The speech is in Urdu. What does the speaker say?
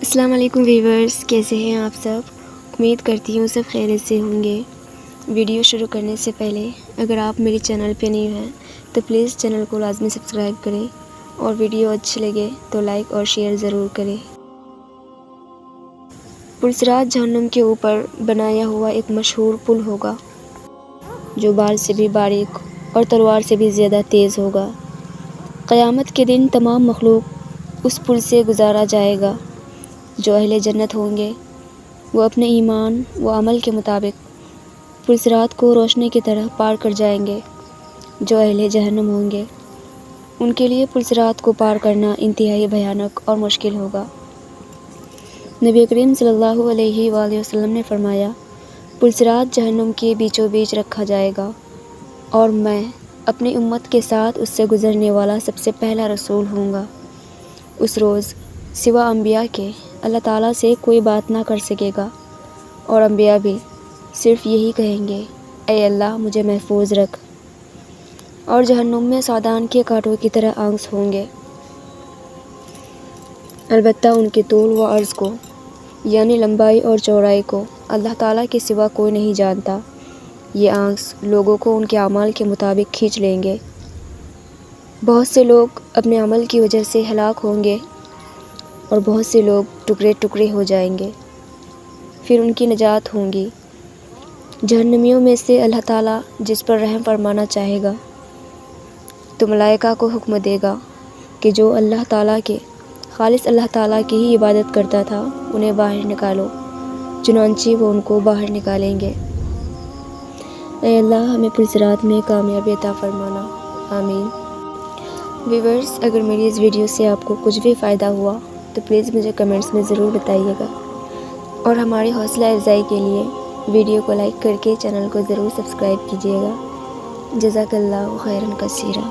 السلام علیکم ویورز، کیسے ہیں آپ سب؟ امید کرتی ہوں سب خیریت سے ہوں گے۔ ویڈیو شروع کرنے سے پہلے اگر آپ میرے چینل پہ نہیں ہیں تو پلیز چینل کو لازمی سبسکرائب کریں اور ویڈیو اچھی لگے تو لائک اور شیئر ضرور کریں۔ پلصراط جہنم کے اوپر بنایا ہوا ایک مشہور پل ہوگا جو بال سے بھی باریک اور تلوار سے بھی زیادہ تیز ہوگا۔ قیامت کے دن تمام مخلوق اس پل سے گزارا جائے گا۔ جو اہل جنت ہوں گے وہ اپنے ایمان و عمل کے مطابق پلصراط کو روشنی کی طرح پار کر جائیں گے۔ جو اہل جہنم ہوں گے ان کے لیے پلصراط کو پار کرنا انتہائی بھیانک اور مشکل ہوگا۔ نبی کریم صلی اللہ علیہ وآلہ وسلم نے فرمایا، پلصراط جہنم کے بیچوں بیچ رکھا جائے گا اور میں اپنی امت کے ساتھ اس سے گزرنے والا سب سے پہلا رسول ہوں گا۔ اس روز سوا انبیاء کے اللہ تعالیٰ سے کوئی بات نہ کر سکے گا اور انبیاء بھی صرف یہی کہیں گے، اے اللہ مجھے محفوظ رکھ۔ اور جہنم میں سادان کے کانٹوں کی طرح آنگس ہوں گے، البتہ ان کے طول و عرض کو یعنی لمبائی اور چوڑائی کو اللہ تعالیٰ کے سوا کوئی نہیں جانتا۔ یہ آنگس لوگوں کو ان کے اعمال کے مطابق کھینچ لیں گے۔ بہت سے لوگ اپنے عمل کی وجہ سے ہلاک ہوں گے اور بہت سے لوگ ٹکڑے ٹکڑے ہو جائیں گے، پھر ان کی نجات ہوں گی۔ جہنمیوں میں سے اللہ تعالیٰ جس پر رحم فرمانا چاہے گا تو ملائکہ کو حکم دے گا کہ جو اللہ تعالیٰ کے خالص اللہ تعالیٰ کی ہی عبادت کرتا تھا انہیں باہر نکالو، چنانچہ وہ ان کو باہر نکالیں گے۔ اے اللہ ہمیں پلصراط میں کامیابی عطا فرمانا، آمین۔ ویورز، اگر میری اس ویڈیو سے آپ کو کچھ بھی فائدہ ہوا تو پلیز مجھے کمنٹس میں ضرور بتائیے گا، اور ہماری حوصلہ افزائی کے لیے ویڈیو کو لائک کر کے چینل کو ضرور سبسکرائب کیجیے گا۔ جزاک اللہ خیرا کثیرا۔